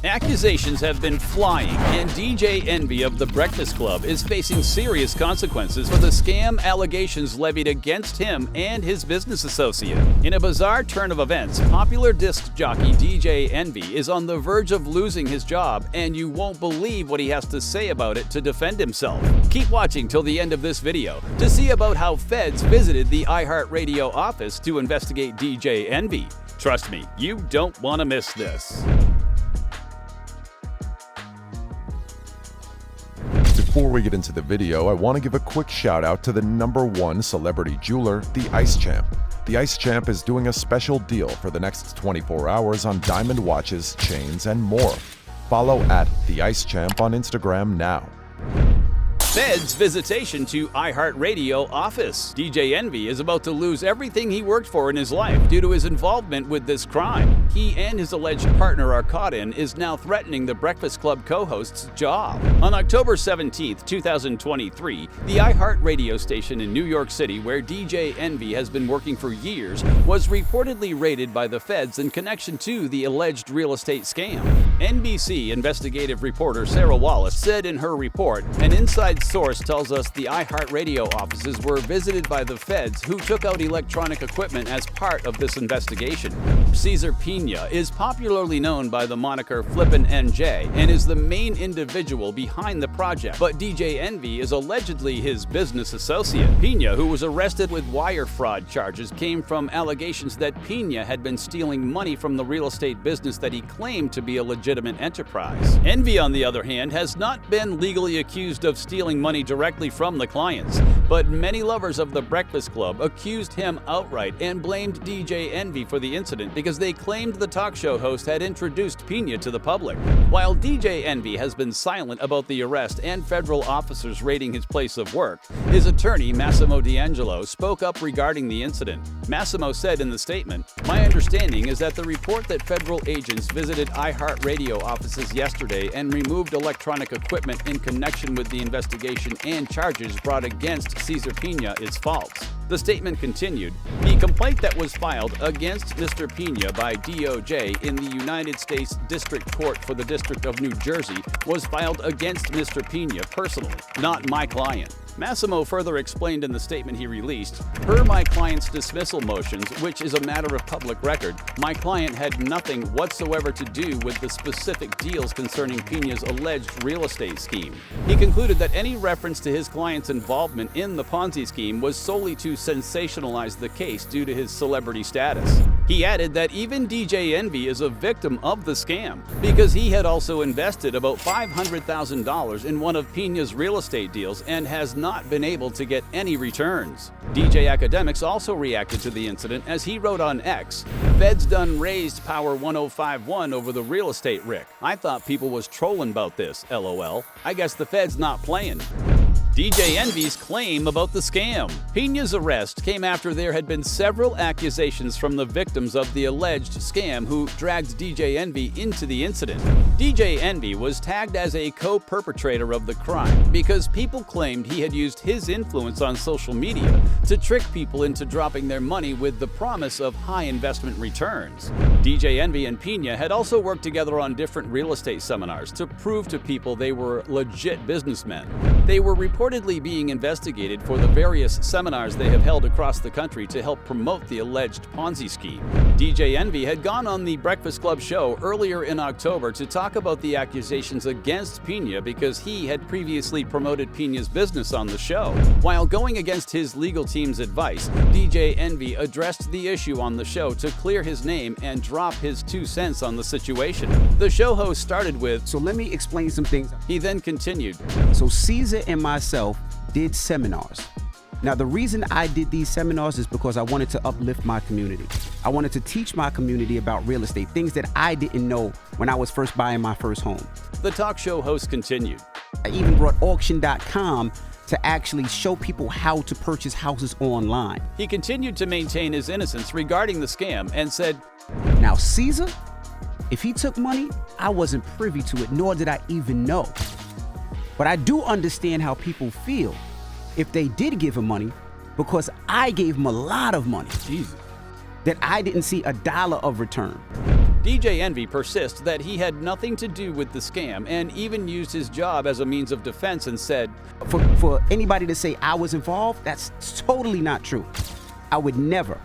Accusations have been flying, and DJ Envy of The Breakfast Club is facing serious consequences for the scam allegations levied against him and his business associate. In a bizarre turn of events, popular disc jockey DJ Envy is on the verge of losing his job, and you won't believe what he has to say about it to defend himself. Keep watching till the end of this video to see about how feds visited the iHeart Radio office to investigate DJ Envy. Trust me, you don't want to miss this. Before we get into the video, I want to give a quick shout out to the #1 celebrity jeweler, the Ice Champ. The Ice Champ is doing a special deal for the next 24 hours on diamond watches, chains, and more. Follow at the Ice Champ on Instagram now. Fed's visitation to iHeart Radio office. DJ Envy is about to lose everything he worked for in his life due to his involvement with this crime. He and his alleged partner are caught in is now threatening the Breakfast Club co-host's job. On October 17, 2023, the iHeart radio station in New York City, where DJ Envy has been working for years, was reportedly raided by the feds in connection to the alleged real estate scam. NBC investigative reporter Sarah Wallace said in her report, an inside source tells us the iHeart Radio offices were visited by the feds, who took out electronic equipment as part of this investigation. Cesar Pina is popularly known by the moniker Flippin' NJ and is the main individual behind the project, but DJ Envy is allegedly his business associate. Pina, who was arrested with wire fraud charges, came from allegations that Pina had been stealing money from the real estate business that he claimed to be a legitimate enterprise. Envy, on the other hand, has not been legally accused of stealing money directly from the clients, but many lovers of the Breakfast Club accused him outright and blamed DJ Envy for the incident because they claimed the talk show host had introduced Pina to the public. While DJ Envy has been silent about the arrest and federal officers raiding his place of work, his attorney, Massimo D'Angelo, spoke up regarding the incident. Massimo said in the statement, "My understanding is that the report that federal agents visited iHeart Radio offices yesterday and removed electronic equipment in connection with the investigation and charges brought against Cesar Pina is false." The statement continued, "The complaint that was filed against Mr. Pina by DOJ in the United States District Court for the District of New Jersey was filed against Mr. Pina personally, not my client." Massimo further explained in the statement he released, "Per my client's dismissal motions, which is a matter of public record, my client had nothing whatsoever to do with the specific deals concerning Pina's alleged real estate scheme." He concluded that any reference to his client's involvement in the Ponzi scheme was solely to sensationalize the case due to his celebrity status. He added that even DJ Envy is a victim of the scam because he had also invested about $500,000 in one of Pina's real estate deals and has not been able to get any returns. DJ Academics also reacted to the incident as he wrote on X, "Feds done raised Power 1051 over the real estate Rick. I thought people was trolling about this, LOL. I guess the feds not playing." DJ Envy's claim about the scam. Pina's arrest came after there had been several accusations from the victims of the alleged scam who dragged DJ Envy into the incident. DJ Envy was tagged as a co-perpetrator of the crime because people claimed he had used his influence on social media to trick people into dropping their money with the promise of high investment returns. DJ Envy and Pina had also worked together on different real estate seminars to prove to people they were legit businessmen. They were reportedly being investigated for the various seminars they have held across the country to help promote the alleged Ponzi scheme. DJ Envy had gone on the Breakfast Club show earlier in October to talk about the accusations against Pina because he had previously promoted Pina's business on the show. While going against his legal team's advice, DJ Envy addressed the issue on the show to clear his name and drop his 2 cents on the situation. The show host started with, "So let me explain some things." He then continued, "So Caesar and myself did seminars. Now, the reason I did these seminars is because I wanted to uplift my community. I wanted to teach my community about real estate, things that I didn't know when I was first buying my first home." The talk show host continued, "I even brought auction.com to actually show people how to purchase houses online." He continued to maintain his innocence regarding the scam and said, "Now, Caesar, if he took money, I wasn't privy to it, nor did I even know. But I do understand how people feel if they did give him money, because I gave him a lot of money. Jesus. That I didn't see a dollar of return. DJ Envy persists that he had nothing to do with the scam and even used his job as a means of defense and said, For anybody to say I was involved, that's totally not true. I would never.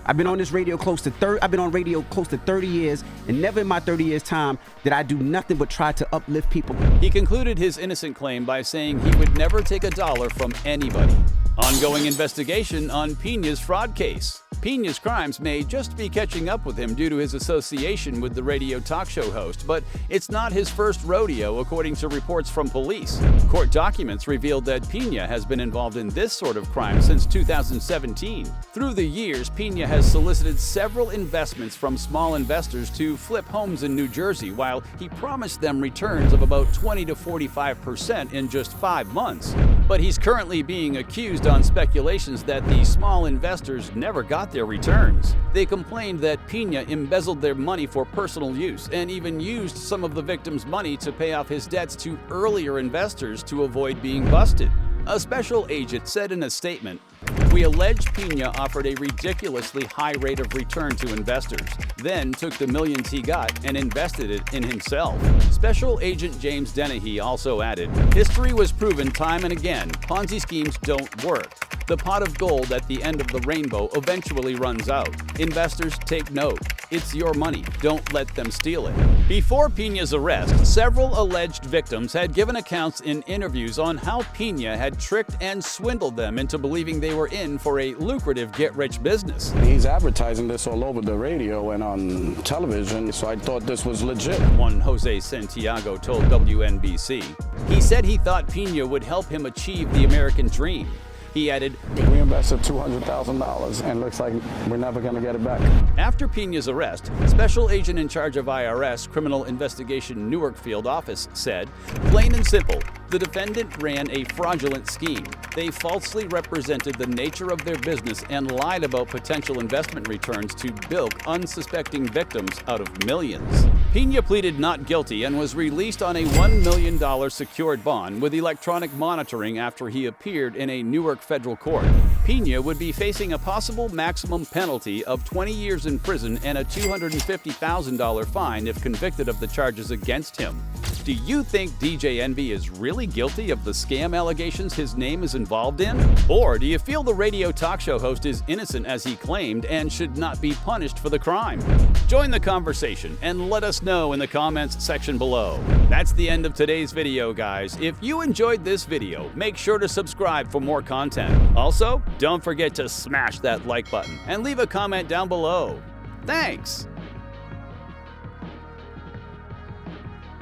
I've been on radio close to 30 years, and never in my 30 years time did I do nothing but try to uplift people. He concluded his innocent claim by saying he would never take $1 from anybody. Ongoing investigation on Piña's fraud case. Piña's crimes may just be catching up with him due to his association with the radio talk show host, but it's not his first rodeo, according to reports from police. Court documents revealed that Piña has been involved in this sort of crime since 2017. Through the years, Piña has solicited several investments from small investors to flip homes in New Jersey, while he promised them returns of about 20 to 45% in just 5 months. But he's currently being accused on speculations that the small investors never got their returns. They complained that Piña embezzled their money for personal use and even used some of the victims' money to pay off his debts to earlier investors to avoid being busted. A special agent said in a statement, "We allege Piña offered a ridiculously high rate of return to investors, then took the millions he got and invested it in himself." Special Agent James Dennehy also added, "History was proven time and again, Ponzi schemes don't work. The pot of gold at the end of the rainbow eventually runs out. Investors, take note. It's your money. Don't let them steal it." Before Piña's arrest, several alleged victims had given accounts in interviews on how Piña had tricked and swindled them into believing they were in for a lucrative get-rich business. He's advertising this all over the radio and on television, so I thought this was legit. One Jose Santiago told WNBC. He said he thought Piña would help him achieve the American dream. He added, "We invested $200,000 and looks like we're never going to get it back." After Piña's arrest, Special Agent in charge of IRS Criminal Investigation Newark Field Office said, "Plain and simple, the defendant ran a fraudulent scheme. They falsely represented the nature of their business and lied about potential investment returns to bilk unsuspecting victims out of millions." Piña pleaded not guilty and was released on a $1 million secured bond with electronic monitoring after he appeared in a Newark federal court. Piña would be facing a possible maximum penalty of 20 years in prison and a $250,000 fine if convicted of the charges against him. Do you think DJ Envy is really guilty of the scam allegations his name is involved in? Or do you feel the radio talk show host is innocent as he claimed and should not be punished for the crime? Join the conversation and let us know in the comments section below. That's the end of today's video, guys. If you enjoyed this video, make sure to subscribe for more content. Also, don't forget to smash that like button and leave a comment down below. Thanks!